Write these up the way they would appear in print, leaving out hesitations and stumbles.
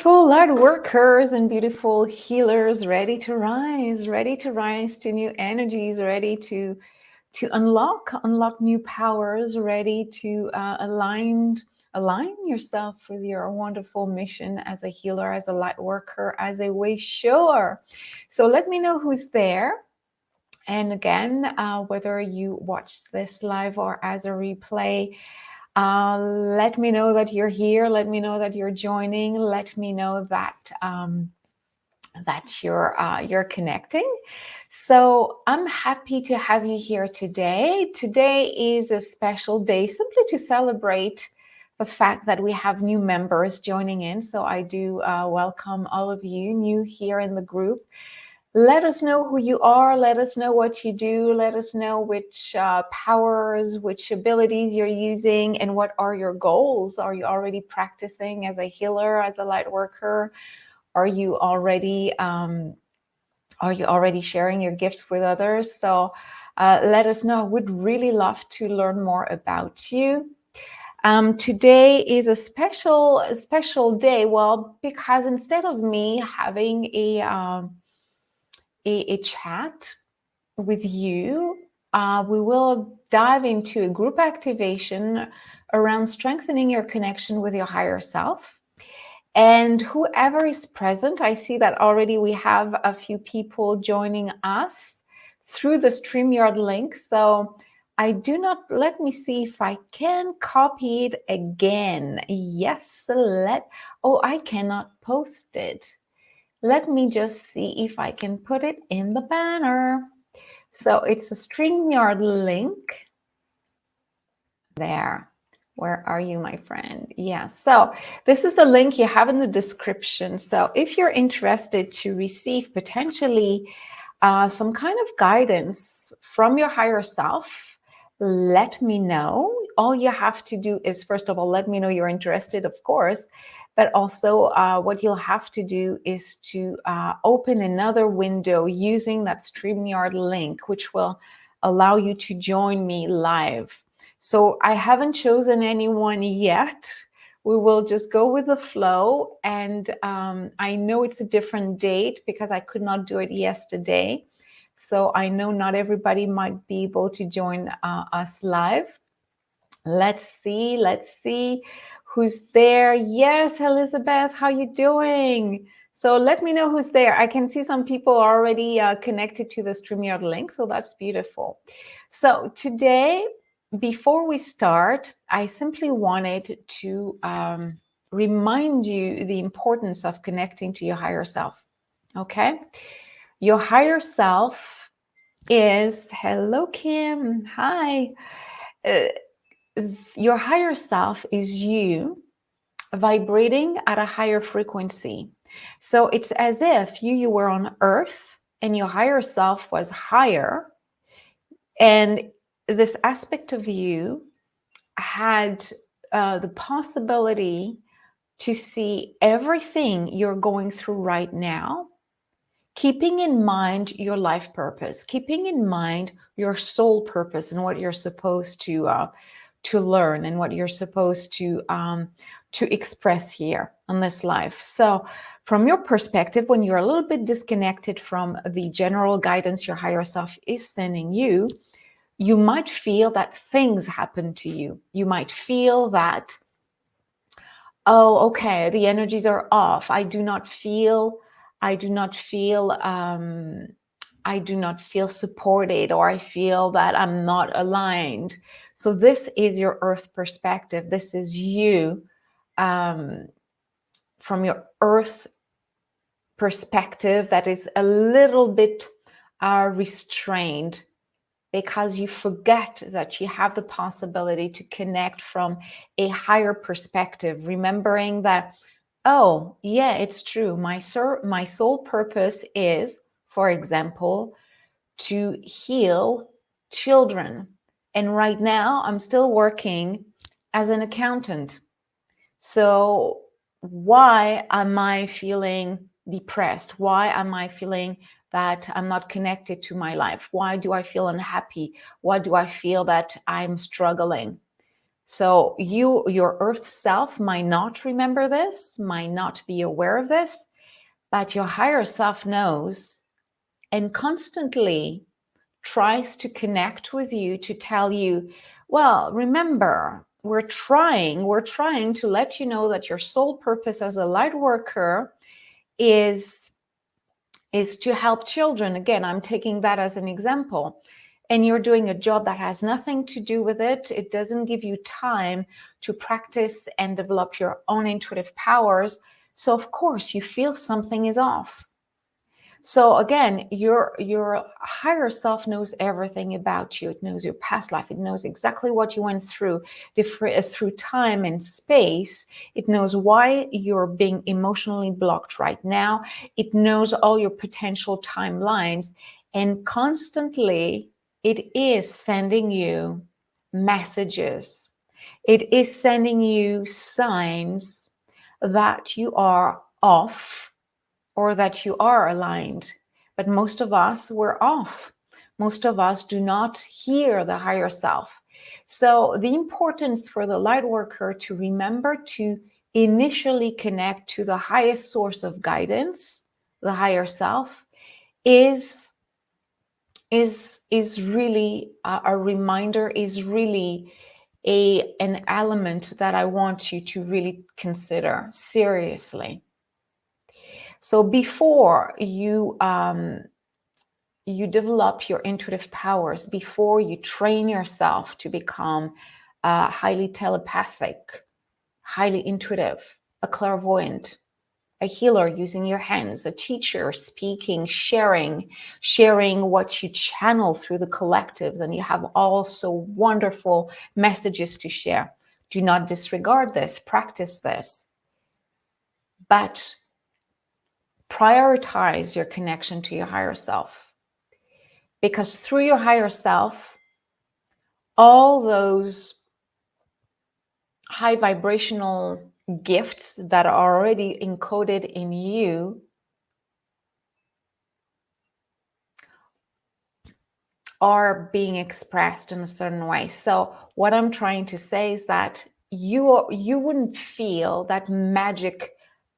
beautiful light workers and beautiful healers ready to rise to new energies, ready to unlock new powers, ready to align yourself with your wonderful mission as a healer, as a light worker, as a way shower. So let me know who's there. And again, whether you watch this live or as a replay, let me know that you're here. Let me know that you're joining. Let me know that that you're connecting. So I'm happy to have you here today. Today is a special day simply to celebrate the fact that we have new members joining in. So I do welcome all of you new here in the group. Let us know who you are. Let us know what you do. Let us know which powers, which abilities you're using, and what are your goals. Are you already practicing as a healer, as a light worker? Are you already sharing your gifts with others? So let us know. I would really love to learn more about you. Today is a special day. Well, because instead of me having a chat with you, we will dive into a group activation around strengthening your connection with your higher self. And whoever is present, I see that already we have a few people joining us through the StreamYard link. So let me see if I can copy it again. Yes, I cannot post it. Let me just see if I can put it in the banner. So it's a StreamYard link. There. Where are you, my friend? Yeah, so this is the link you have in the description. So if you're interested to receive potentially some kind of guidance from your higher self, let me know. All you have to do is, first of all, let me know you're interested, of course. But also what you'll have to do is to open another window using that StreamYard link, which will allow you to join me live. So I haven't chosen anyone yet. We will just go with the flow. And I know it's a different date because I could not do it yesterday. So I know not everybody might be able to join us live. Let's see who's there. Yes, Elizabeth, how you doing? So let me know who's there. I can see some people already connected to the StreamYard link, so that's beautiful. So today, before we start, I simply wanted to remind you the importance of connecting to your higher self, okay? Your higher self is, hello, Kim, hi. Your higher self is you vibrating at a higher frequency. So it's as if you were on earth and your higher self was higher. And this aspect of you had the possibility to see everything you're going through right now, keeping in mind your life purpose, keeping in mind your soul purpose and what you're supposed to learn and what you're supposed to express here on this life. So from your perspective, when you're a little bit disconnected from the general guidance your higher self is sending you, you might feel that things happen to you. You might feel that, oh, okay, the energies are off. I do not feel supported, or I feel that I'm not aligned. So this is your earth perspective. This is you from your earth perspective that is a little bit restrained, because you forget that you have the possibility to connect from a higher perspective, remembering that, oh, yeah, it's true. My soul purpose is, for example, to heal children. And right now, I'm still working as an accountant. So why am I feeling depressed? Why am I feeling that I'm not connected to my life? Why do I feel unhappy? Why do I feel that I'm struggling? So your earth self might not remember this, might not be aware of this, but your higher self knows and constantly tries to connect with you to tell you, well, remember, we're trying to let you know that your sole purpose as a light worker is to help children. Again, I'm taking that as an example. And you're doing a job that has nothing to do with it. It doesn't give you time to practice and develop your own intuitive powers. So of course you feel something is off. So again, your higher self knows everything about you. It knows your past life. It knows exactly what you went through through time and space. It knows why you're being emotionally blocked right now. It knows all your potential timelines, and constantly it is sending you messages. It is sending you signs that you are off or that you are aligned. But most of us, we're off. Most of us do not hear the higher self. So the importance for the light worker to remember to initially connect to the highest source of guidance, the higher self, is really a reminder, is really an element that I want you to really consider seriously. So before you develop your intuitive powers, before you train yourself to become highly telepathic, highly intuitive, a clairvoyant, a healer using your hands, a teacher speaking, sharing what you channel through the collectives, and you have also wonderful messages to share. Do not disregard this, practice this. But prioritize your connection to your higher self, because through your higher self, all those high vibrational gifts that are already encoded in you are being expressed in a certain way. So what I'm trying to say is that you wouldn't feel that magic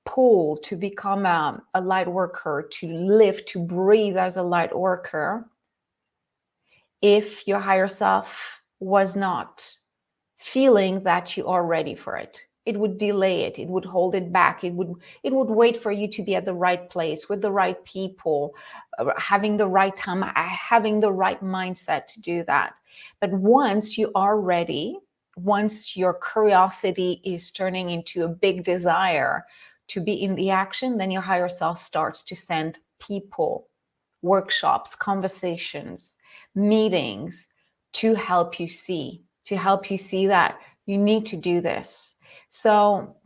pull to become a light worker, to live, to breathe as a light worker, if your higher self was not feeling that you are ready for it. It would delay it. It would hold it back. It would wait for you to be at the right place with the right people, having the right time, having the right mindset to do that. But once you are ready, once your curiosity is turning into a big desire to be in the action, then your higher self starts to send people, workshops, conversations, meetings to help you see that you need to do this. So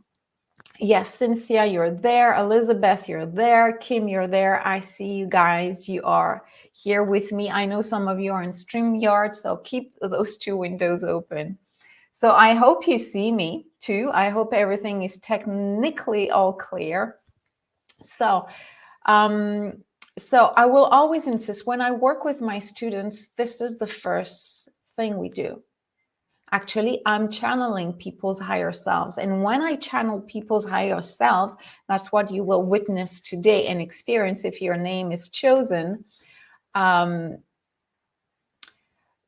yes, Cynthia, you're there. Elizabeth, you're there. Kim, you're there. I see you guys. You are here with me. I know some of you are in StreamYard, so keep those two windows open. So I hope you see me too. I hope everything is technically all clear. So I will always insist, when I work with my students, this is the first thing we do. Actually, I'm channeling people's higher selves. And when I channel people's higher selves, that's what you will witness today and experience if your name is chosen.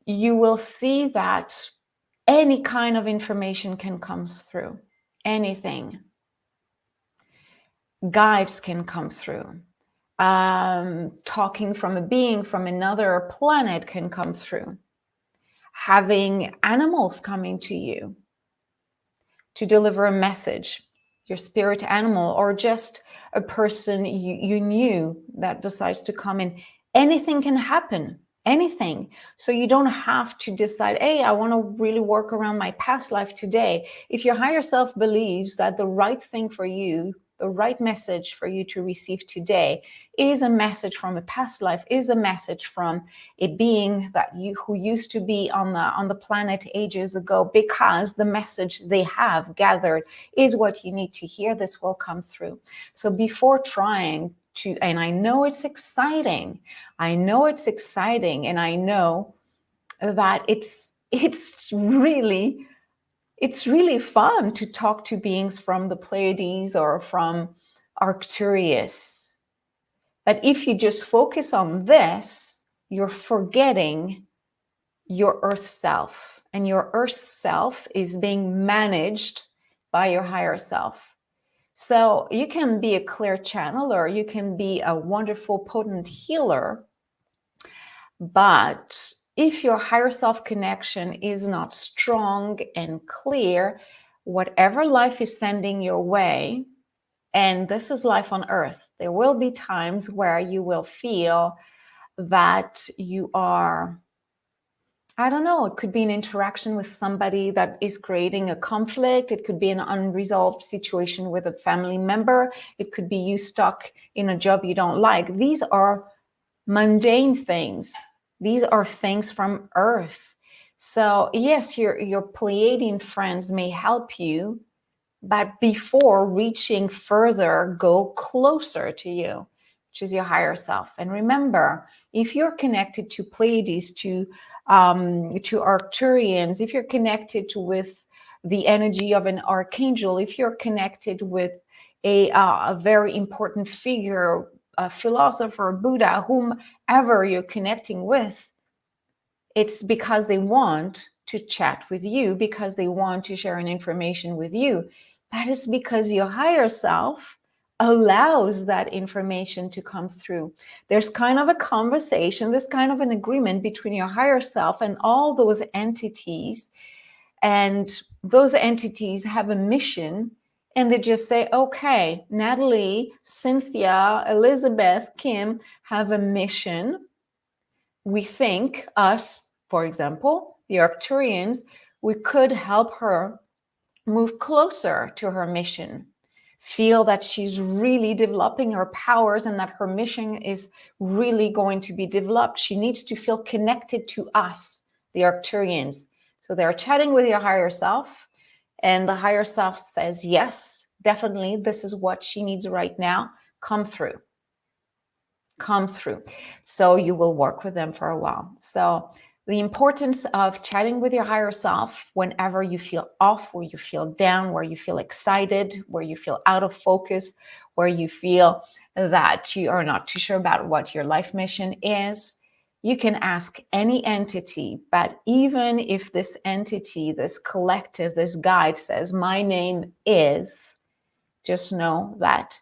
You will see that any kind of information can come through. Anything. Guides can come through. Talking from a being from another planet can come through. Having animals coming to you to deliver a message, your spirit animal, or just a person you knew that decides to come in. Anything can happen, anything. So you don't have to decide, hey, I want to really work around my past life today. If your higher self believes that the right thing for you, the right message for you to receive today is a message from a past life, is a message from a being that who used to be on the planet ages ago, because the message they have gathered is what you need to hear, this will come through. So before trying to, and I know it's exciting, and I know that it's really it's really fun to talk to beings from the Pleiades or from Arcturus. But if you just focus on this, you're forgetting your earth self. And your earth self is being managed by your higher self. So you can be a clear channeler, you can be a wonderful, potent healer, but if your higher self connection is not strong and clear, whatever life is sending your way, and this is life on earth, there will be times where you will feel that you are, I don't know, it could be an interaction with somebody that is creating a conflict. It could be an unresolved situation with a family member. It could be you stuck in a job you don't like. These are mundane things. These are things from earth. So yes, your Pleiadian friends may help you, but before reaching further, go closer to you, which is your higher self. And remember, if you're connected to Pleiades, to Arcturians, if you're connected with the energy of an archangel, if you're connected with a very important figure, a philosopher, Buddha, whomever you're connecting with, it's because they want to chat with you, because they want to share an information with you. That is because your higher self allows that information to come through. There's kind of a conversation, there's kind of an agreement between your higher self and all those entities. And those entities have a mission, and they just say, okay, Nathalie, Cynthia, Elizabeth, Kim have a mission. We think us, for example, the Arcturians, we could help her move closer to her mission, feel that she's really developing her powers and that her mission is really going to be developed. She needs to feel connected to us, the Arcturians. So they're chatting with your higher self, and the higher self says, yes, definitely, this is what she needs right now. Come through. So you will work with them for a while. So the importance of chatting with your higher self whenever you feel off, where you feel down, where you feel excited, where you feel out of focus, where you feel that you are not too sure about what your life mission is, you can ask any entity. But even if this entity, this collective, this guide says, my name is, just know that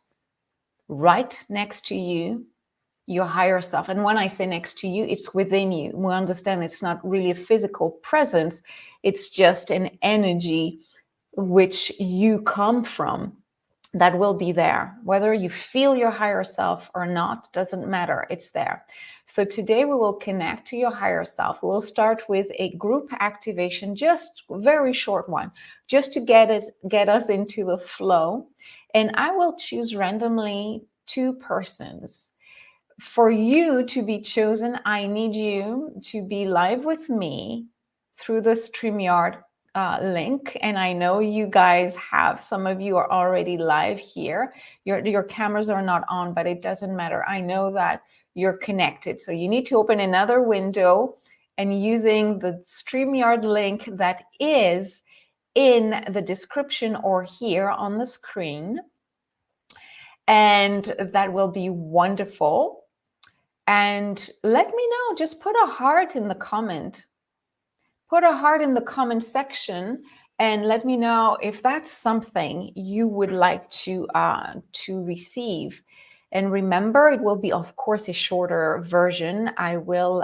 right next to you, your higher self. And when I say next to you, it's within you. We understand it's not really a physical presence. It's just an energy which you come from that will be there. Whether you feel your higher self or not, doesn't matter. It's there. So today we will connect to your higher self. We'll start with a group activation, just a very short one, just to get us into the flow. And I will choose randomly 2 persons. For you to be chosen, I need you to be live with me through the StreamYard link. And I know you guys have, some of you are already live here. Your cameras are not on, but it doesn't matter. I know that you're connected. So you need to open another window and using the StreamYard link that is in the description or here on the screen. And that will be wonderful. And let me know, just put a heart in the comment. Put a heart in the comment section and let me know if that's something you would like to receive. And remember, it will be, of course, a shorter version. I will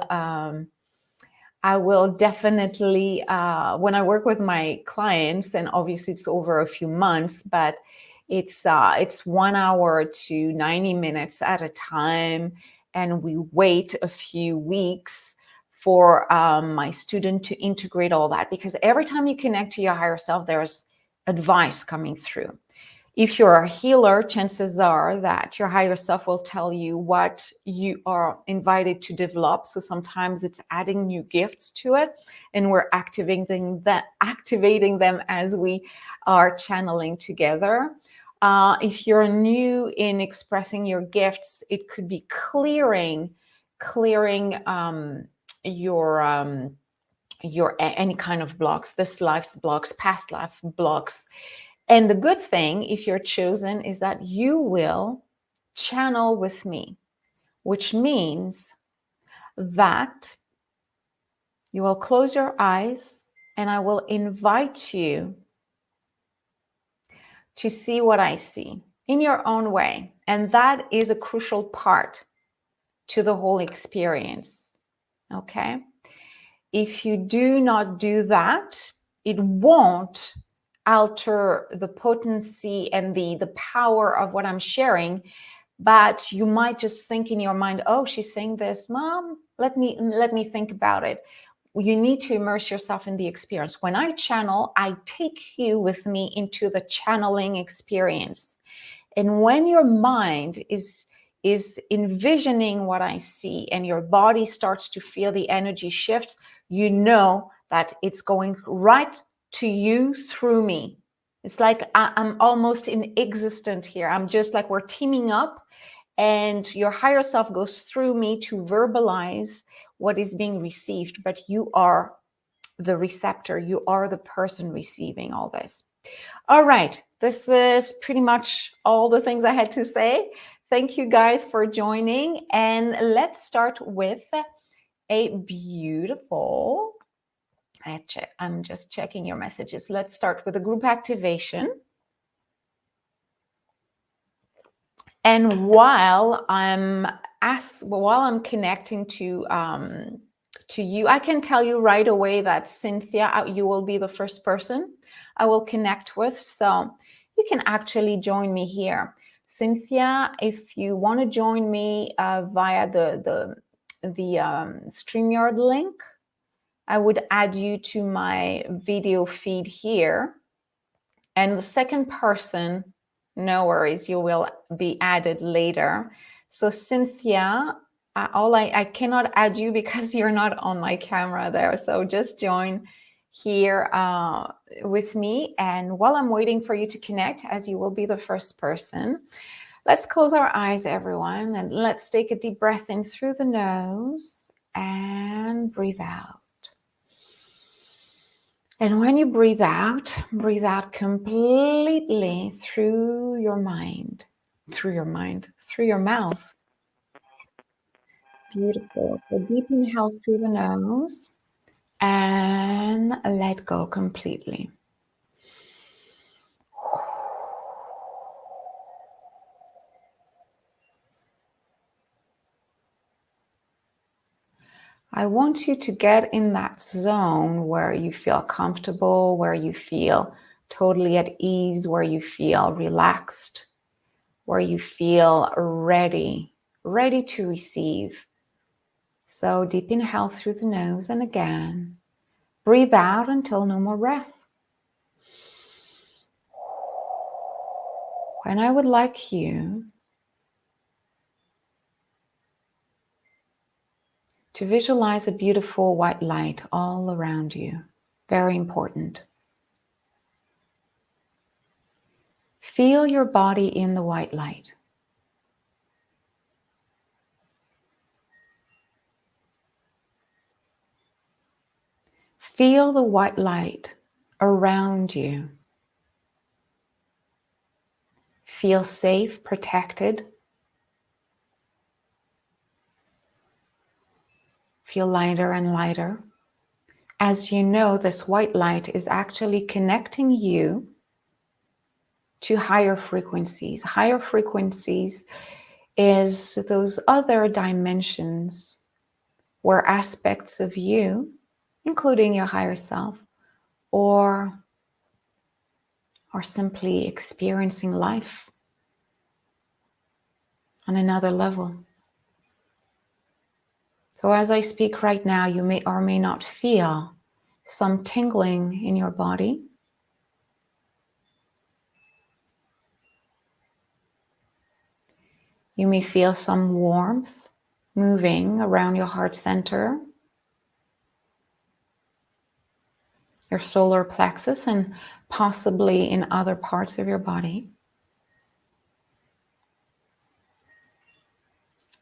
definitely, when I work with my clients, and obviously it's over a few months, but it's 1 hour to 90 minutes at a time. And we wait a few weeks for my student to integrate all that, because every time you connect to your higher self, there's advice coming through. If you're a healer, chances are that your higher self will tell you what you are invited to develop. So sometimes it's adding new gifts to it, and we're activating them as we are channeling together. If you're new in expressing your gifts, it could be clearing your any kind of blocks, this life's blocks, past life blocks. And the good thing, if you're chosen, is that you will channel with me, which means that you will close your eyes and I will invite you to see what I see in your own way. And that is a crucial part to the whole experience. Okay? If you do not do that, it won't alter the potency and the power of what I'm sharing. But you might just think in your mind, oh, she's saying this, Mom, let me think about it. You need to immerse yourself in the experience. When I channel, I take you with me into the channeling experience. And when your mind is envisioning what I see and your body starts to feel the energy shift, you know that it's going right to you through me. It's like I'm almost inexistent here. I'm just like we're teaming up and your higher self goes through me to verbalize what is being received, but you are the receptor. You are the person receiving all this. All right, this is pretty much all the things I had to say. Thank you guys for joining, and let's start with a beautiful, I'm just checking your messages. Let's start with a group activation. And while I'm connecting to you, I can tell you right away that Cynthia, you will be the first person I will connect with. So you can actually join me here. Cynthia, if you want to join me via the StreamYard link, I would add you to my video feed here. And the second person, no worries, you will be added later. So Cynthia, I cannot add you because you're not on my camera there. So just join here with me. And while I'm waiting for you to connect, as you will be the first person, let's close our eyes, everyone, and let's take a deep breath in through the nose and breathe out. And when you breathe out completely through your mouth. Beautiful. So deep inhale through the nose and let go completely. I want you to get in that zone where you feel comfortable, where you feel totally at ease, where you feel relaxed, where you feel ready to receive. So deep inhale through the nose and again, breathe out until no more breath. And I would like you to visualize a beautiful white light all around you. Very important. Feel your body in the white light. Feel the white light around you. Feel safe, protected. Feel lighter and lighter. As you know, this white light is actually connecting you to higher frequencies. Higher frequencies is those other dimensions where aspects of you, including your higher self, or simply experiencing life on another level. So as I speak right now, you may or may not feel some tingling in your body. You may feel some warmth moving around your heart center, your solar plexus, and possibly in other parts of your body.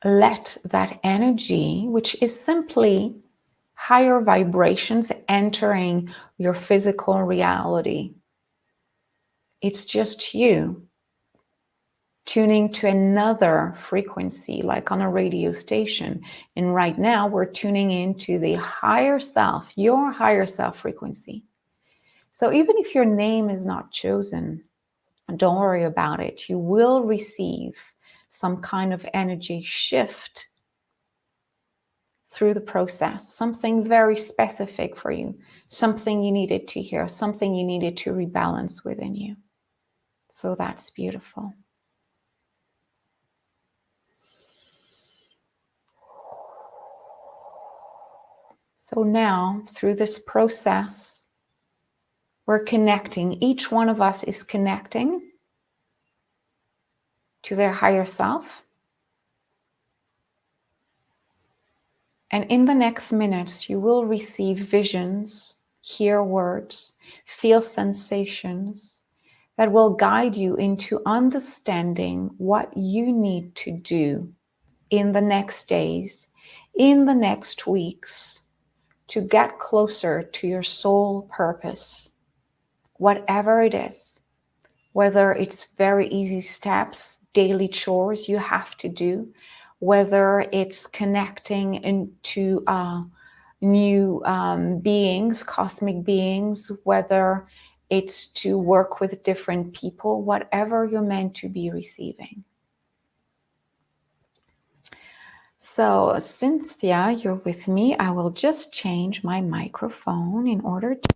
Let that energy, which is simply higher vibrations entering your physical reality. It's just you tuning to another frequency, like on a radio station. And right now we're tuning into the higher self, your higher self frequency. So even if your name is not chosen, don't worry about it. You will receive some kind of energy shift through the process, something very specific for you, something you needed to hear, something you needed to rebalance within you. So that's beautiful. So now, through this process, we're connecting. Each one of us is connecting to their higher self. And in the next minutes, you will receive visions, hear words, feel sensations that will guide you into understanding what you need to do in the next days, in the next weeks, to get closer to your soul purpose, whatever it is, whether it's very easy steps, daily chores you have to do, whether it's connecting into new beings, cosmic beings, whether it's to work with different people, whatever you're meant to be receiving. So, Cynthia, you're with me. I will just change my microphone in order to.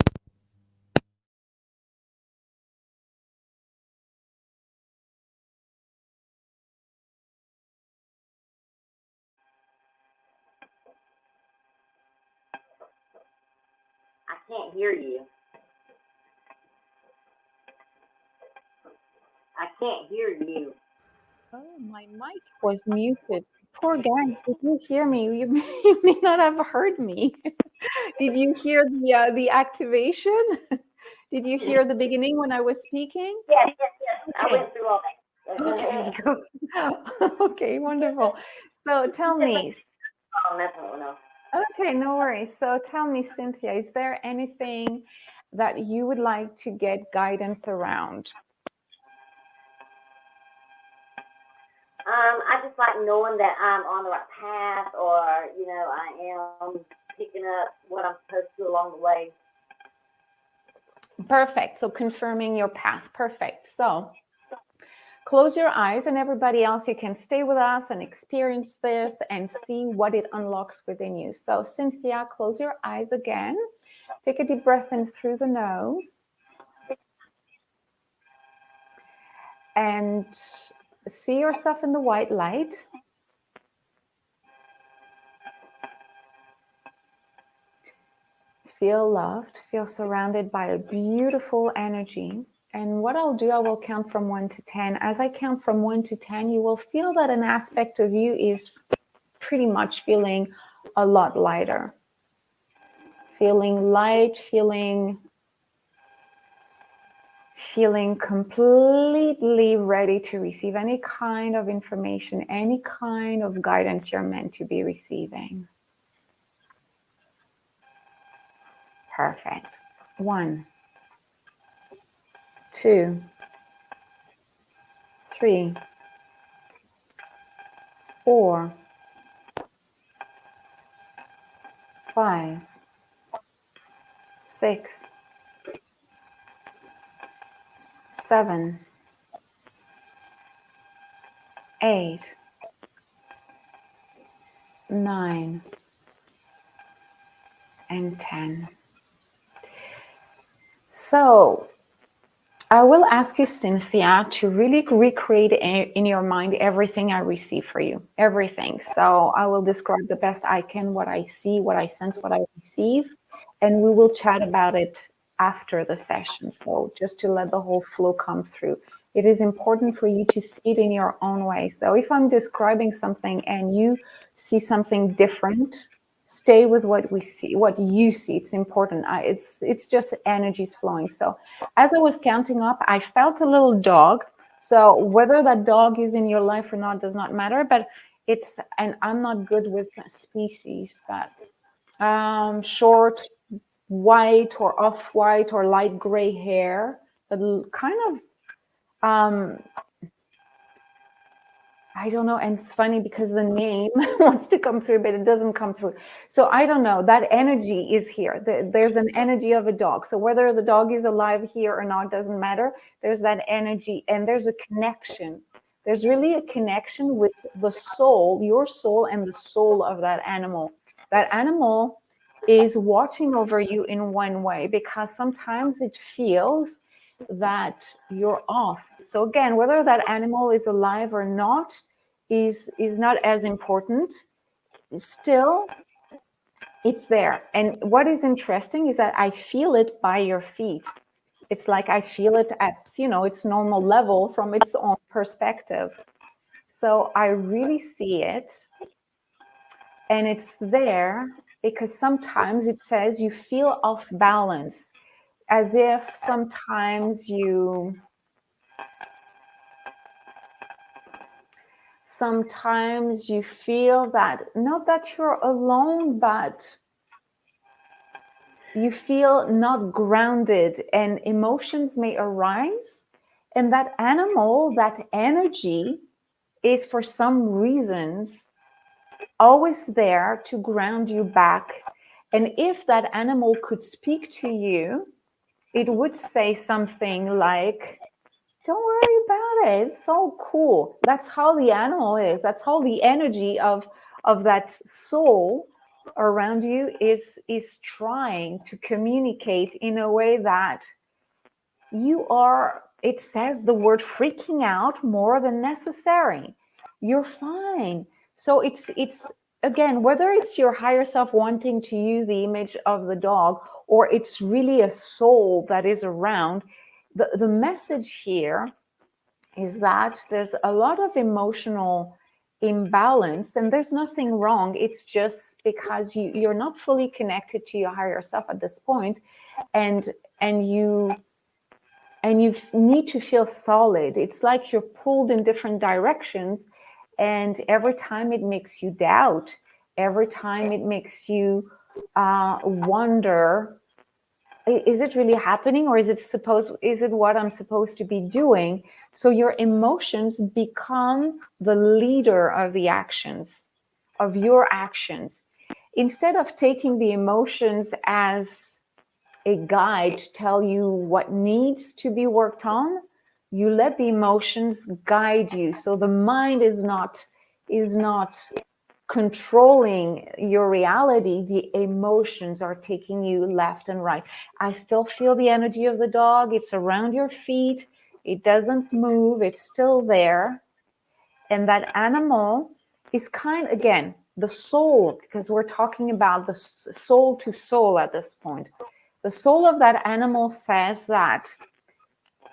I can't hear you. I can't hear you. Oh, my mic was muted. Poor guys, did you hear me? You may not have heard me. Did you hear the activation? Did you hear the beginning when I was speaking? Yes. Okay. I went through all that. Okay, good. Okay, wonderful. So tell me. Okay, no worries. So tell me, Cynthia, is there anything that you would like to get guidance around? I just like knowing that I'm on the right path, or I am picking up what I'm supposed to do along the way. Perfect. So confirming your path. Perfect. So close your eyes, and everybody else, you can stay with us and experience this and see what it unlocks within you. So Cynthia, close your eyes again. Take a deep breath in through the nose. And see yourself in the white light. Feel loved, feel surrounded by a beautiful energy. And what I'll do, I will count from 1 to 10. As I count from 1 to 10, you will feel that an aspect of you is pretty much feeling a lot lighter. Feeling light, feeling completely ready to receive any kind of information, any kind of guidance you're meant to be receiving. Perfect. 1, 2, 3, 4, 5, 6, 7, 8, 9, and 10. So I will ask you, Cynthia, to really recreate in your mind everything I receive for you, everything. So I will describe the best I can, what I see, what I sense, what I receive, and we will chat about it after the session. So just to let the whole flow come through. It is important for you to see it in your own way. So if I'm describing something and you see something different, stay with what we see, what you see. It's important. It's just energies flowing. So as I was counting up, I felt a little dog. So whether that dog is in your life or not does not matter, but and I'm not good with species, but Short, white or off-white or light gray hair, but kind of I don't know. And it's funny because the name wants to come through, but it doesn't come through. So I don't know. That energy is here. There's an energy of a dog. So whether the dog is alive here or not doesn't matter. There's that energy and there's a connection. There's really a connection with the soul, your soul, and the soul of that animal. That animal is watching over you in one way because sometimes it feels that you're off. So again, whether that animal is alive or not is not as important. Still, it's there. And what is interesting is that I feel it by your feet. It's like I feel it at, its normal level from its own perspective. So I really see it. And it's there because sometimes it says you feel off balance, as if sometimes you feel that, not that you're alone, but you feel not grounded and emotions may arise. And that animal, that energy is for some reasons always there to ground you back. And if that animal could speak to you, it would say something like, don't worry about it. It's so cool. That's how the animal is. That's how the energy of that soul around you is trying to communicate in a way that you are, it says the word freaking out more than necessary. You're fine. So it's again, whether it's your higher self wanting to use the image of the dog or it's really a soul that is around, the message here is that there's a lot of emotional imbalance and there's nothing wrong. It's just because you're not fully connected to your higher self at this point, and you need to feel solid. It's like you're pulled in different directions, and every time it makes you doubt, every time it makes you wonder, is it really happening, or is it what I'm supposed to be doing? So your emotions become the leader of the actions, of your actions. Instead of taking the emotions as a guide to tell you what needs to be worked on, you let the emotions guide you. So the mind is not controlling your reality. The emotions are taking you left and right. I still feel the energy of the dog. It's around your feet. It doesn't move. It's still there. And that animal is again, the soul, because we're talking about the soul to soul at this point. The soul of that animal says that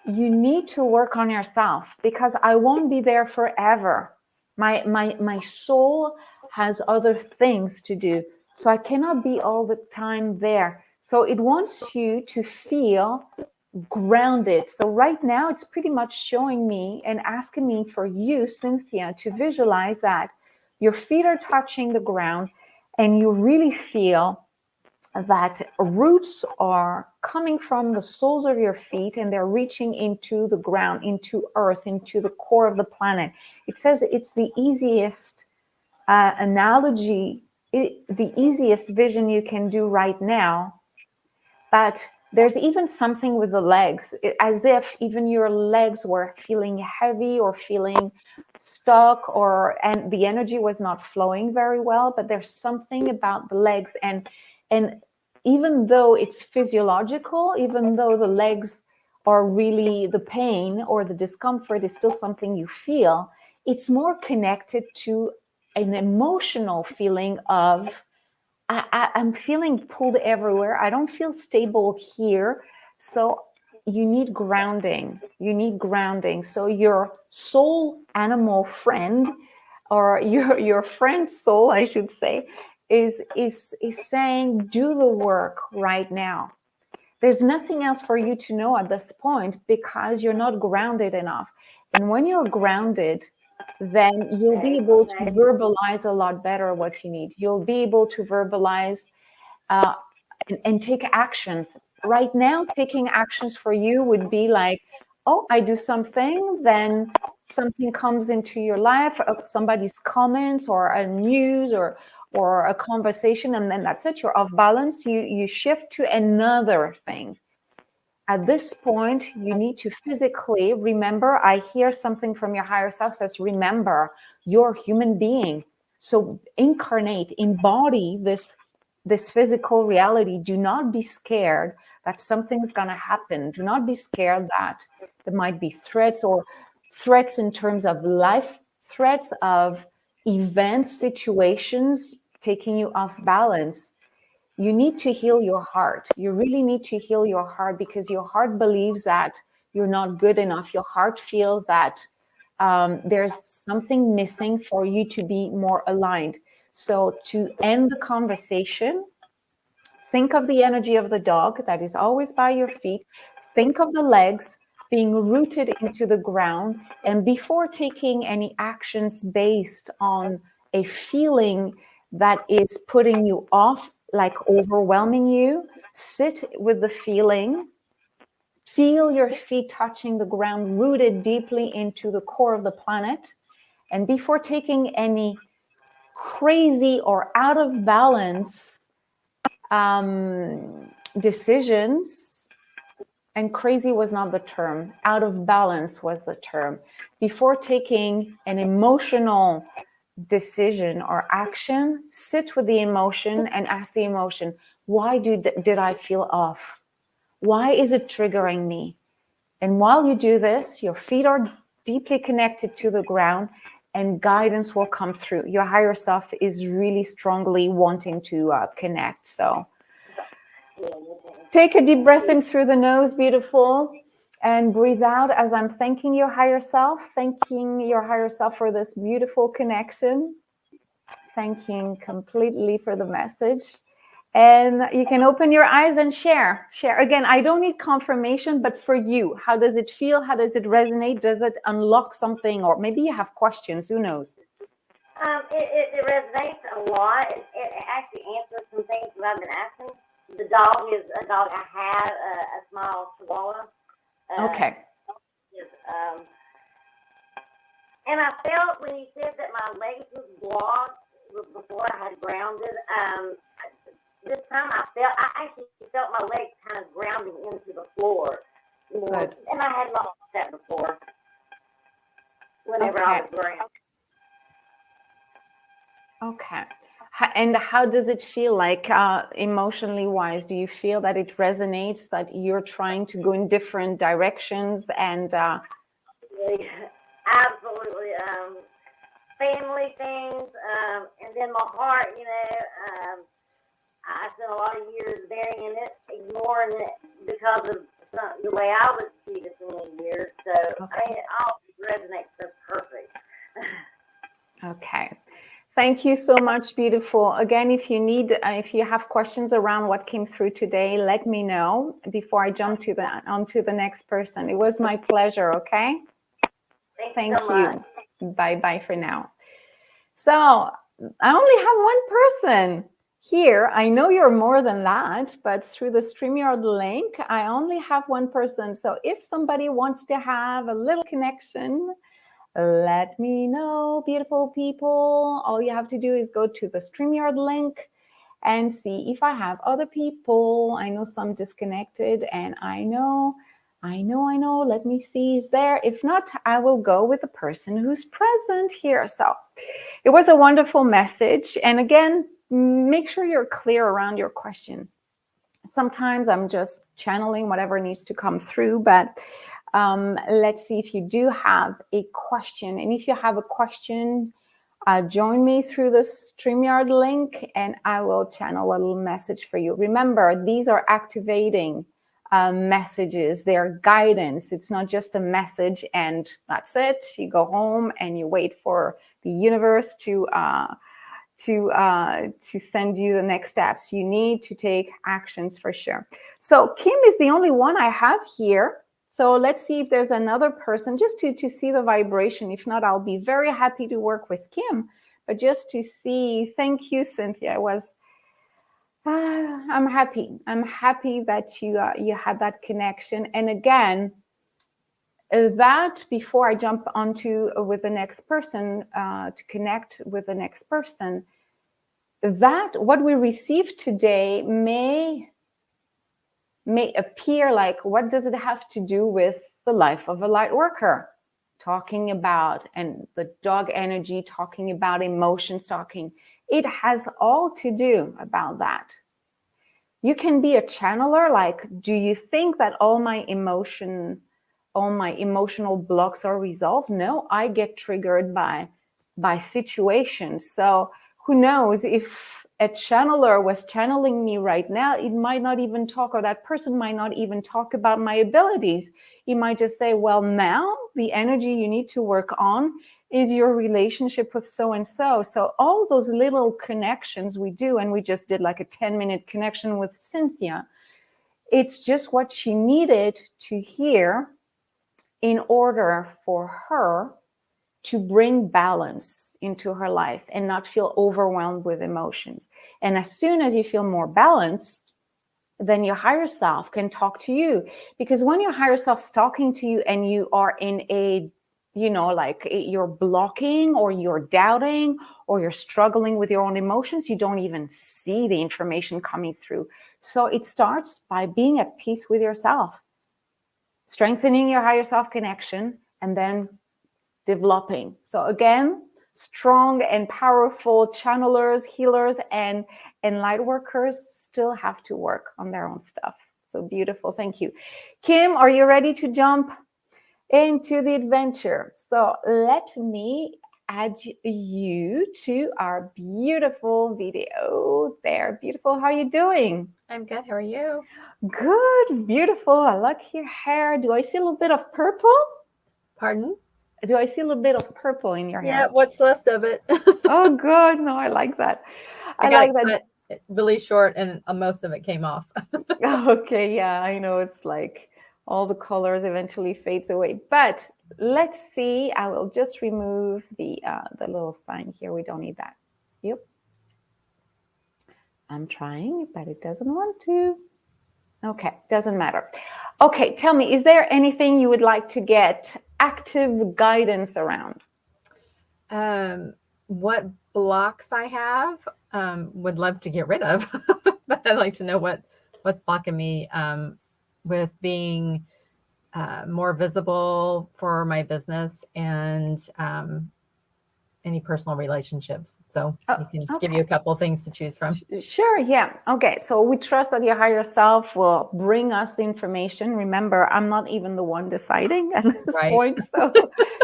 you need to work on yourself because I won't be there forever. My soul has other things to do. So I cannot be all the time there. So it wants you to feel grounded. So right now it's pretty much showing me and asking me for you, Cynthia, to visualize that your feet are touching the ground and you really feel that roots are coming from the soles of your feet and they're reaching into the ground, into earth, into the core of the planet. It says it's the easiest analogy, the easiest vision you can do right now. But there's even something with the legs, as if even your legs were feeling heavy or feeling stuck, and the energy was not flowing very well. But there's something about the legs, and even though it's physiological, even though the legs are really, the pain or the discomfort is still something you feel, it's more connected to an emotional feeling of, I'm feeling pulled everywhere. I don't feel stable here. So you need grounding. You need grounding. So your soul animal friend, or your friend's soul, I should say, is saying, do the work right now. There's nothing else for you to know at this point because you're not grounded enough. And when you're grounded, then you'll be able to verbalize a lot better what you need. You'll be able to verbalize and take actions. Right now, taking actions for you would be like, oh, I do something, then something comes into your life of somebody's comments or a news or a conversation, and then that's it. You're off balance. You shift to another thing. At this point, you need to physically remember. I hear something from your higher self says, remember, you're a human being. So incarnate, embody this physical reality. Do not be scared that something's going to happen. Do not be scared that there might be threats, or threats in terms of life threats, of events, situations taking you off balance. You need to heal your heart. You really need to heal your heart, because your heart believes that you're not good enough. Your heart feels that there's something missing for you to be more aligned. So to end the conversation, think of the energy of the dog that is always by your feet. Think of the legs being rooted into the ground. And before taking any actions based on a feeling that is putting you off, like overwhelming you, sit with the feeling. Feel your feet touching the ground, rooted deeply into the core of the planet. And before taking any crazy or out of balance decisions, and crazy was not the term, out of balance was the term. Before taking an emotional decision or action, sit with the emotion and ask the emotion, why did I feel off? Why is it triggering me? And while you do this, your feet are deeply connected to the ground, and guidance will come through. Your higher self is really strongly wanting to connect. So take a deep breath in through the nose, beautiful, and breathe out as I'm thanking your higher self for this beautiful connection, thanking completely for the message. And you can open your eyes and share. Again, I don't need confirmation, but for you, how does it feel? How does it resonate? Does it unlock something? Or maybe you have questions, who knows? It resonates a lot. It actually answers some things that I've been asking. The dog is a dog I had, a small chihuahua. Okay. And I felt when you said that my legs was blocked before I had grounded, this time I actually felt my legs kind of grounding into the floor. Good. And I had lost that before, whenever I was grounded. Okay. And how does it feel like emotionally wise? Do you feel that it resonates, that you're trying to go in different directions and absolutely family things, and then my heart, I spent a lot of years burying it, ignoring it because of the way I was treated for many years. So it all resonates so perfect. Okay. Thank you so much, beautiful. Again, if you have questions around what came through today, let me know before I jump onto the next person. It was my pleasure, okay? Thank you so much. Bye-bye for now. So I only have one person here. I know you're more than that, but through the StreamYard link, I only have one person. So if somebody wants to have a little connection, let me know, beautiful people. All you have to do is go to the StreamYard link and see if I have other people. I know some disconnected, and I know. Let me see, is there? If not, I will go with the person who's present here. So it was a wonderful message. And again, make sure you're clear around your question. Sometimes I'm just channeling whatever needs to come through, but let's see if you do have a question. And if you have a question, join me through the StreamYard link and I will channel a little message for you. Remember, these are activating messages, they're guidance. It's not just a message and that's it. You go home and you wait for the universe to send you the next steps. You need to take actions for sure. So Kim is the only one I have here. So let's see if there's another person just to see the vibration. If not, I'll be very happy to work with Kim. But just to see, thank you, Cynthia. It was I'm happy. I'm happy that you had that connection. And again, that before I jump onto with the next person to connect with the next person, that what we receive today may appear like, what does it have to do with the life of a light worker? Talking about, and the dog energy, talking about emotions, talking, it has all to do about that. You can be a channeler. Like, do you think that all my emotional blocks are resolved? No, I get triggered by situations. So who knows, if a channeler was channeling me right now, it might not even talk, or that person might not even talk about my abilities. He might just say, well, now the energy you need to work on is your relationship with so and so. So all those little connections we do, and we just did like a 10-minute connection with Cynthia, it's just what she needed to hear in order for her to bring balance into her life and not feel overwhelmed with emotions. And as soon as you feel more balanced, then your higher self can talk to you. Because when your higher self's talking to you and you are in a, like you're blocking or you're doubting or you're struggling with your own emotions, you don't even see the information coming through. So it starts by being at peace with yourself, strengthening your higher self connection, and then developing. So again, strong and powerful channelers, healers, and light workers still have to work on their own stuff. So beautiful. Thank you. Kim, are you ready to jump into the adventure? So let me add you to our beautiful video there. Beautiful. How are you doing? I'm good. How are you? Good. Beautiful. I like your hair. Do I see a little bit of purple? Pardon? Do I see a little bit of purple in your hair? Yeah, what's left of it. Oh, good. No, I like that. I got it cut really short, and most of it came off. Okay, yeah, I know. It's like all the colors eventually fades away. But let's see. I will just remove the little sign here. We don't need that. Yep. I'm trying, but it doesn't want to. Okay, doesn't matter. Okay, tell me, is there anything you would like to get active guidance around? What blocks I have, would love to get rid of, but I'd like to know what's blocking me with being more visible for my business and any personal relationships. So you can give you a couple of things to choose from. Sure, yeah. Okay, so we trust that your higher self will bring us the information. Remember, I'm not even the one deciding at this point.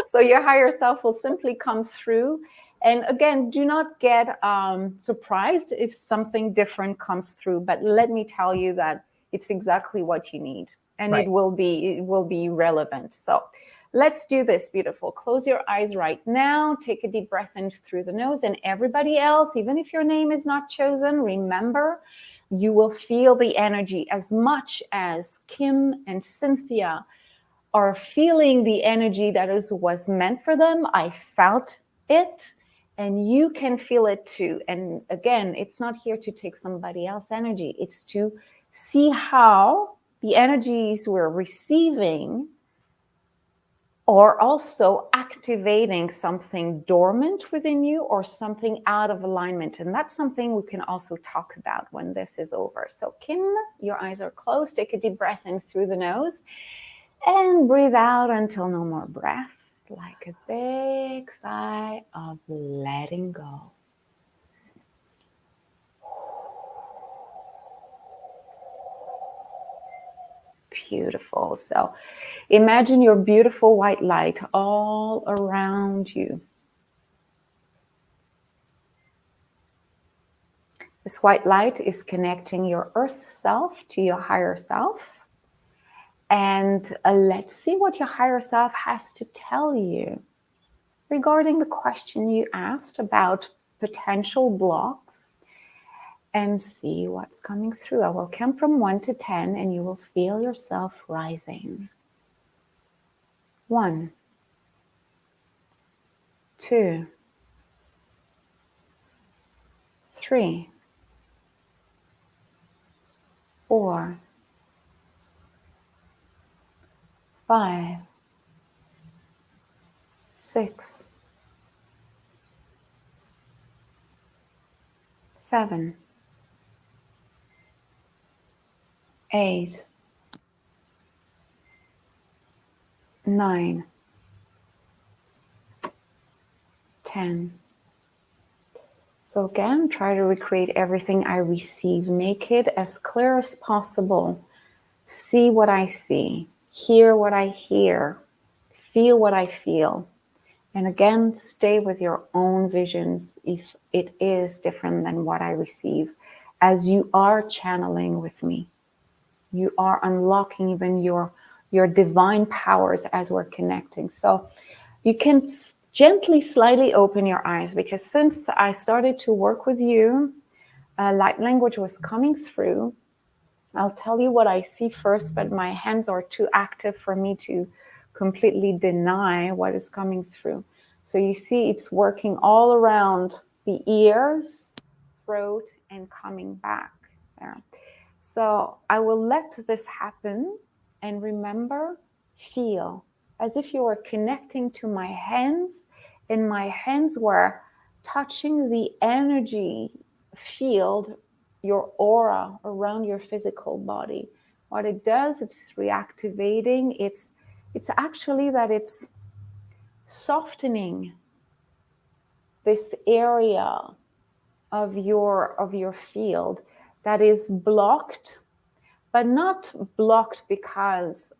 So your higher self will simply come through. And again, do not get surprised if something different comes through. But let me tell you that it's exactly what you need. And it will be relevant. So let's do this. Beautiful. Close your eyes right now. Take a deep breath in through the nose. And everybody else, even if your name is not chosen, remember, you will feel the energy as much as Kim and Cynthia are feeling the energy that was meant for them. I felt it, and you can feel it too. And again, it's not here to take somebody else's energy. It's to see how the energies we're receiving or also activating something dormant within you or something out of alignment. And that's something we can also talk about when this is over. So Kim, your eyes are closed. Take a deep breath in through the nose and breathe out until no more breath, like a big sigh of letting go. Beautiful. So imagine your beautiful white light all around you. This white light is connecting your earth self to your higher self. And let's see what your higher self has to tell you regarding the question you asked about potential blocks, and see what's coming through. I will count from 1 to 10 and you will feel yourself rising. 1, 2, 3, 4, 5, 6, 7, 8, 9, 10. So again, try to recreate everything I receive. Make it as clear as possible. See what I see, hear what I hear, feel what I feel. And again, stay with your own visions if it is different than what I receive. As you are channeling with me, you are unlocking even your divine powers as we're connecting. So you can gently, slightly open your eyes, because since I started to work with you, light language was coming through. I'll tell you what I see first, but my hands are too active for me to completely deny what is coming through. So you see it's working all around the ears, throat, and coming back there. So I will let this happen, and remember, feel as if you were connecting to my hands, and my hands were touching the energy field, your aura around your physical body. What it does, it's reactivating. It's actually that it's softening this area of your field that is blocked, but not blocked because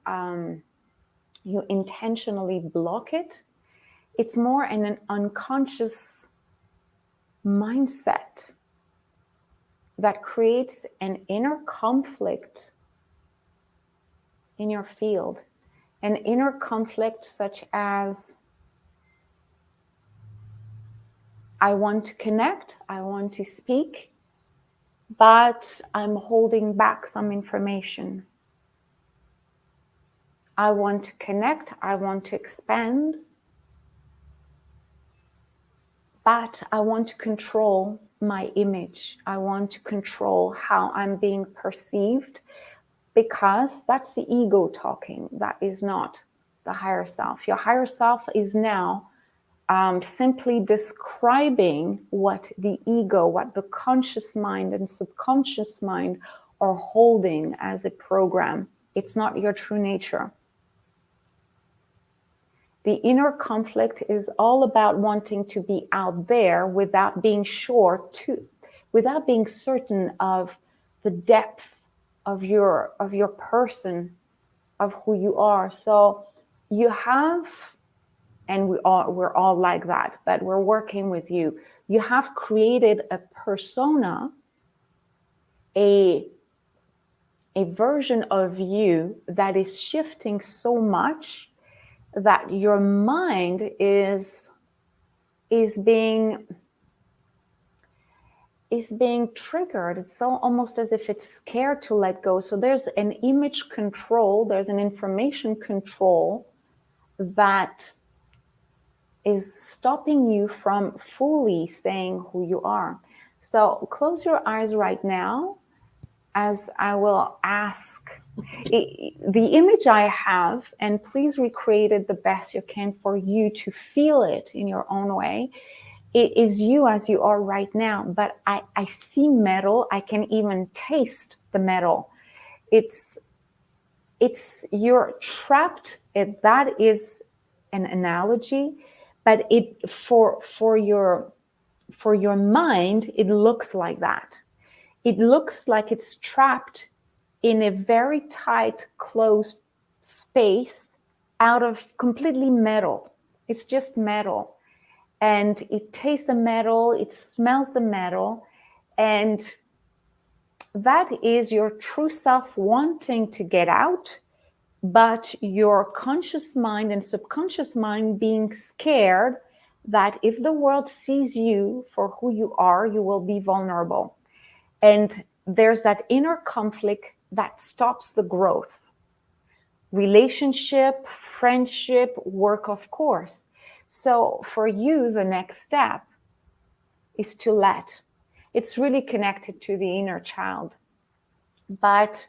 you intentionally block it. It's more in an unconscious mindset that creates an inner conflict in your field. An inner conflict such as, I want to connect, I want to speak, but I'm holding back some information. I want to connect, I want to expand, but I want to control my image. I want to control how I'm being perceived, because that's the ego talking. That is not the higher self. Your higher self is now simply describing what the ego, what the conscious mind and subconscious mind are holding as a program. It's not your true nature. The inner conflict is all about wanting to be out there without being without being certain of the depth of your person, of who you are. So you have, and we're all like that, but we're working with you. You have created a persona, a version of you that is shifting so much that your mind is being triggered. It's so almost as if it's scared to let go. So there's an image control, there's an information control that is stopping you from fully saying who you are. So close your eyes right now as I will ask. The image I have, and please recreate it the best you can for you to feel it in your own way. It is you as you are right now, but I see metal. I can even taste the metal. It's you're trapped. That is an analogy, but it for your mind, it looks like that. It looks like it's trapped in a very tight, closed space out of completely metal. It's just metal. And it tastes the metal, it smells the metal, and that is your true self wanting to get out, but your conscious mind and subconscious mind being scared that if the world sees you for who you are, you will be vulnerable. And there's that inner conflict that stops the growth. Relationship, friendship, work, of course. So for you, the next step is to let. It's really connected to the inner child. but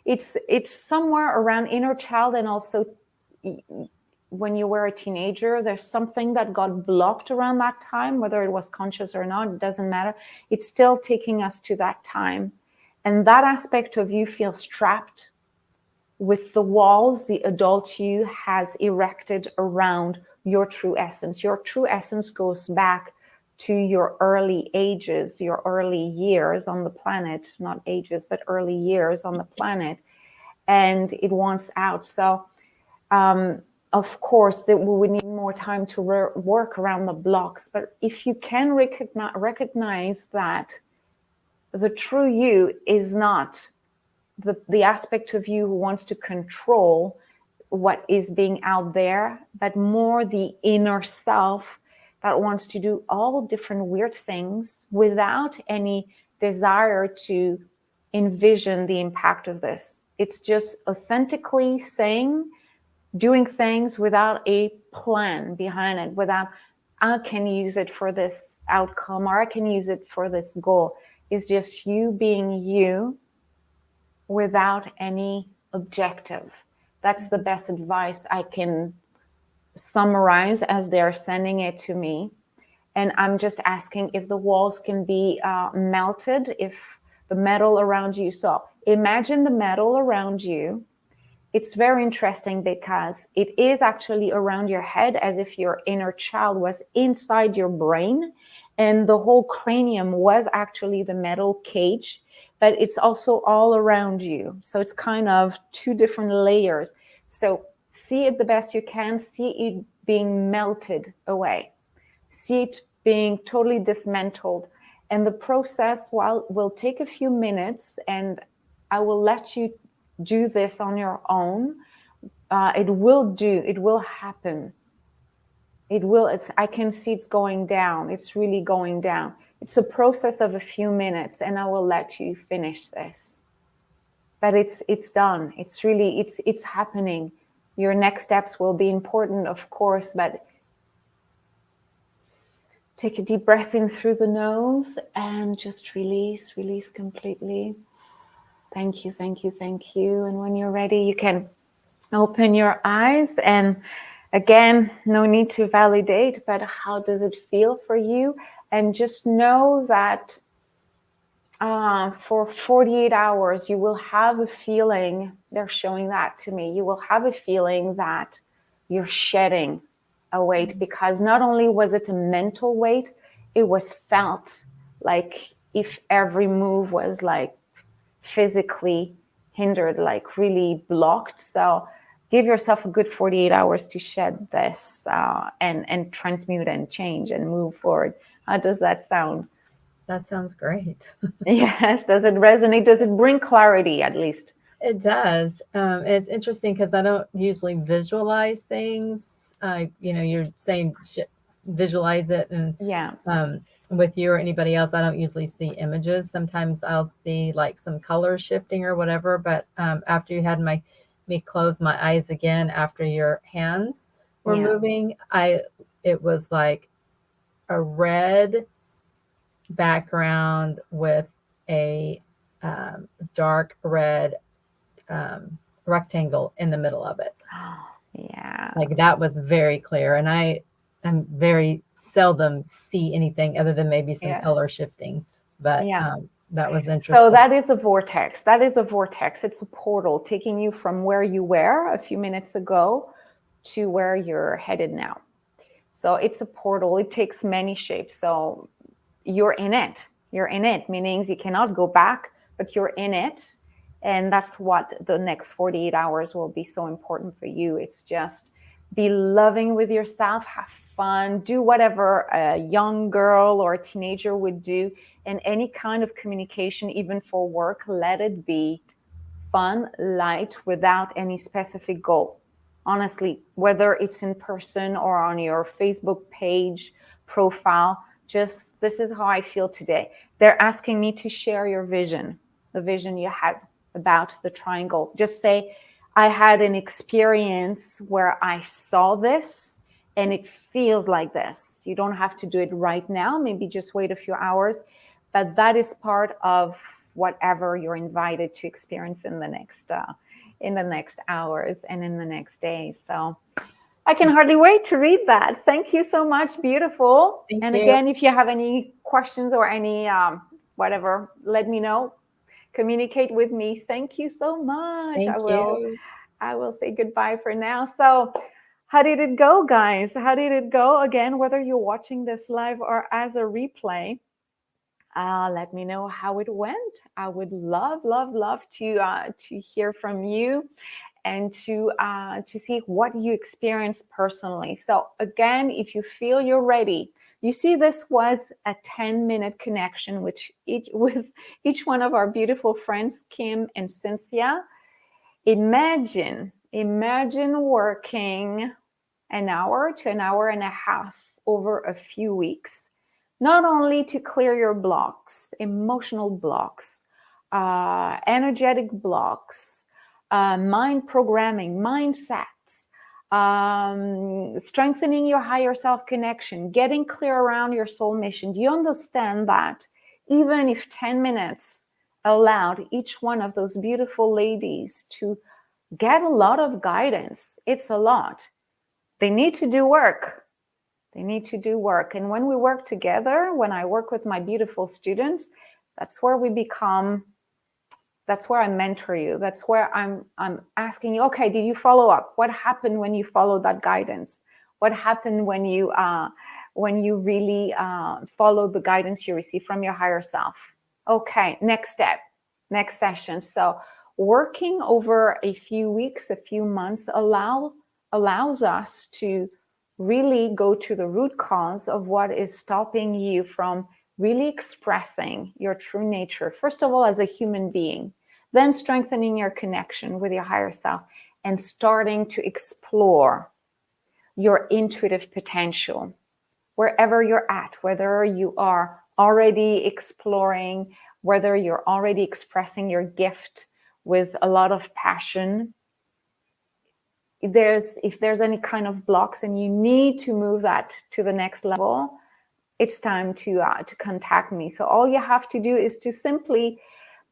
it's somewhere around inner child, and also when you were a teenager, there's something that got blocked around that time, whether it was conscious or not, it doesn't matter. It's still taking us to that time. And that aspect of you feels trapped with the walls the adult you has erected around your true essence. Your true essence goes back to your early ages, your early years on the planet, not ages, but early years on the planet. And it wants out. So, of course, that we would need more time to work around the blocks. But if you can recognize that the true you is not the aspect of you who wants to control what is being out there, but more the inner self that wants to do all different weird things without any desire to envision the impact of this. It's just authentically doing things without a plan behind it, without I can use it for this outcome or I can use it for this goal. It's just you being you without any objective. That's the best advice I can summarize as they're sending it to me. And I'm just asking if the walls can be melted, if the metal around you. So imagine the metal around you. It's very interesting because it is actually around your head, as if your inner child was inside your brain, and the whole cranium was actually the metal cage, but it's also all around you. So it's kind of two different layers. So see it the best you can, see it being melted away, see it being totally dismantled. And the process will take a few minutes, and I will let you do this on your own. It will happen. I can see it's going down. It's really going down. It's a process of a few minutes, and I will let you finish this. But it's done. It's happening. Your next steps will be important, of course, but take a deep breath in through the nose and just release completely. Thank you, thank you, thank you. And when you're ready, you can open your eyes. And again, no need to validate, but how does it feel for you? And just know that for 48 hours, you will have a feeling, they're showing that to me, you will have a feeling that you're shedding a weight, because not only was it a mental weight, it was felt like if every move was like physically hindered, like really blocked. So give yourself a good 48 hours to shed this and transmute and change and move forward. How does that sound? That sounds great. Yes. Does it resonate? Does it bring clarity at least? It does. It's interesting because I don't usually visualize things. You're saying visualize it, and Yeah. With you or anybody else, I don't usually see images. Sometimes I'll see like some color shifting or whatever. But after you had me close my eyes again after your hands were moving, it was like a red background with a dark red rectangle in the middle of it. Yeah. Like that was very clear. And I'm very seldom see anything other than maybe some color shifting, but that was interesting. So that is the vortex. It's a portal taking you from where you were a few minutes ago to where you're headed now. So it's a portal. It takes many shapes. So you're in it, meaning you cannot go back, but you're in it. And that's what the next 48 hours will be so important for you. It's just be loving with yourself, have fun, do whatever a young girl or a teenager would do. And any kind of communication, even for work, let it be fun, light, without any specific goal. Honestly, whether it's in person or on your Facebook page profile, just this is how I feel today. They're asking me to share your vision, the vision you had about the triangle. Just say, I had an experience where I saw this and it feels like this. You don't have to do it right now. Maybe just wait a few hours. But that is part of whatever you're invited to experience in the next hours and in the next day. So I can hardly wait to read that. Thank you so much. Beautiful. Thank And you. again, if you have any questions or any whatever, let me know. Communicate with me. Thank you so much. Thank you. I will say goodbye for now. So how did it go, guys? How did it go? Again, whether you're watching this live or as a replay, let me know how it went. I would love to hear from you and to see what you experienced personally. So again, if you feel you're ready, you see this was a 10-minute connection with each one of our beautiful friends, Kim and Cynthia. Imagine working an hour to an hour and a half over a few weeks, not only to clear your blocks, emotional blocks, energetic blocks, mind programming, mindsets, strengthening your higher self connection, getting clear around your soul mission. Do you understand that even if 10 minutes allowed each one of those beautiful ladies to get a lot of guidance, it's a lot. They need to do work. They need to do work. And when we work together, when I work with my beautiful students, that's where we become, that's where I mentor you. That's where I'm asking you, okay, did you follow up? What happened when you followed that guidance? What happened when you really followed the guidance you received from your higher self? Okay, next step, next session. So working over a few weeks, a few months allows us to really go to the root cause of what is stopping you from really expressing your true nature, first of all, as a human being, then strengthening your connection with your higher self and starting to explore your intuitive potential wherever you're at, whether you are already exploring, whether you're already expressing your gift with a lot of passion. If there's any kind of blocks and you need to move that to the next level, it's time to contact me. So all you have to do is to simply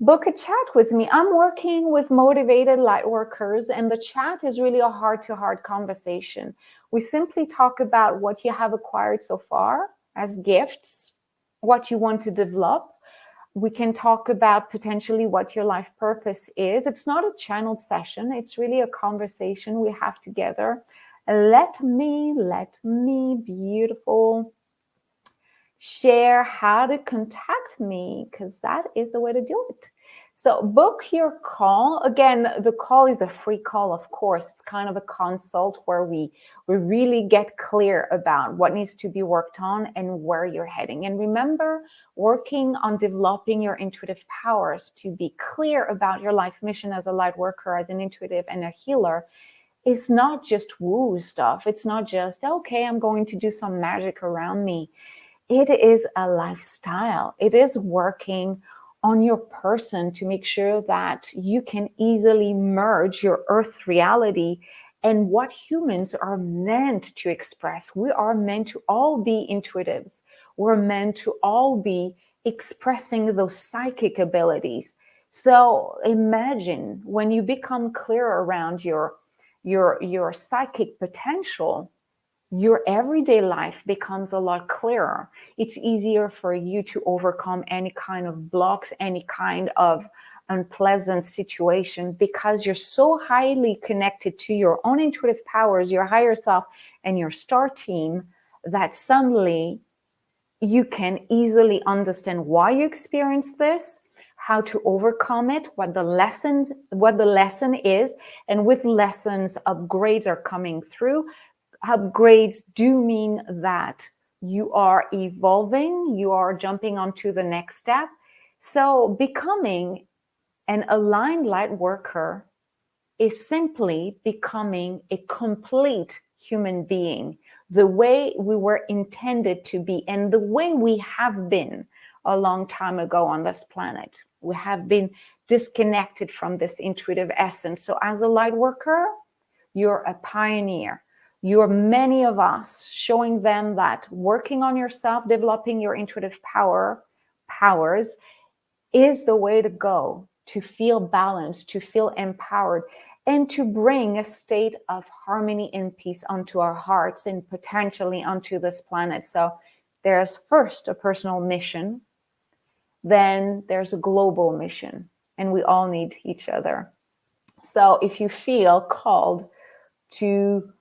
book a chat with me. I'm working with motivated light workers, and the chat is really a heart-to-heart conversation. We simply talk about what you have acquired so far as gifts, what you want to develop. We can talk about potentially what your life purpose is. It's not a channeled session. It's really a conversation we have together. Let me, beautiful, share how to contact me, because that is the way to do it. So book your call. Again, the call is a free call, of course. It's kind of a consult where we really get clear about what needs to be worked on and where you're heading. And remember, working on developing your intuitive powers to be clear about your life mission as a light worker, as an intuitive and a healer, is not just woo stuff. It's not just, okay, I'm going to do some magic around me. It is a lifestyle. It is working on your person to make sure that you can easily merge your earth reality and what humans are meant to express. We are meant to all be intuitives. We're meant to all be expressing those psychic abilities. So imagine when you become clear around your psychic potential, your everyday life becomes a lot clearer. It's easier for you to overcome any kind of blocks, any kind of unpleasant situation, because you're so highly connected to your own intuitive powers, your higher self, and your star team, that suddenly you can easily understand why you experience this, how to overcome it, what the lesson is, and with lessons, upgrades are coming through. Upgrades do mean that you are evolving, you are jumping onto the next step. So becoming an aligned light worker is simply becoming a complete human being, the way we were intended to be and the way we have been a long time ago on this planet. We have been disconnected from this intuitive essence. So as a light worker, you're a pioneer. You're many of us showing them that working on yourself, developing your intuitive powers is the way to go to feel balanced, to feel empowered, and to bring a state of harmony and peace onto our hearts and potentially onto this planet. So there's first a personal mission, then there's a global mission, and we all need each other. So if you feel called to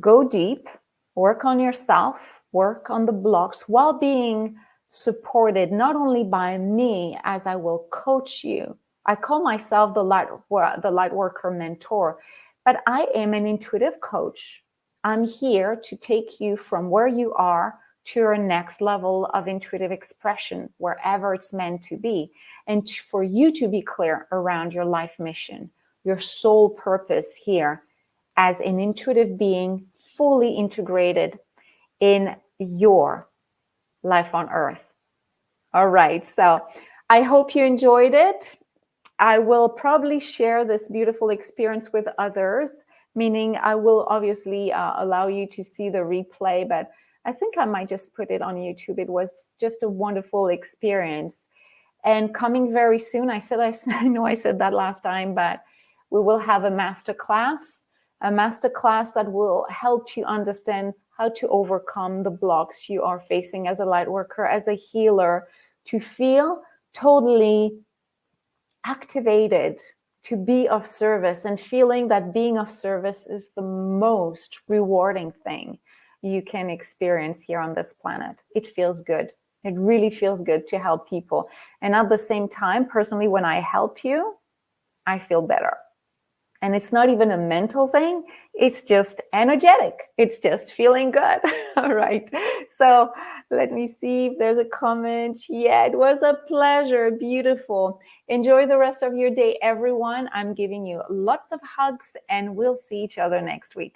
go deep, work on yourself, work on the blocks while being supported not only by me as I will coach you. I call myself the light worker mentor, but I am an intuitive coach. I'm here to take you from where you are to your next level of intuitive expression, wherever it's meant to be, and for you to be clear around your life mission, your sole purpose here as an intuitive being, fully integrated in your life on earth. All right, so I hope you enjoyed it. I will probably share this beautiful experience with others, meaning I will obviously allow you to see the replay, but I think I might just put it on YouTube. It was just a wonderful experience. And coming very soon, I know I said that last time, but we will have a masterclass that will help you understand how to overcome the blocks you are facing as a light worker, as a healer, to feel totally activated, to be of service, and feeling that being of service is the most rewarding thing you can experience here on this planet. It feels good. It really feels good to help people. And at the same time, personally, when I help you, I feel better. And it's not even a mental thing. It's just energetic. It's just feeling good. All right. So let me see if there's a comment. Yeah, it was a pleasure. Beautiful. Enjoy the rest of your day, everyone. I'm giving you lots of hugs, and we'll see each other next week.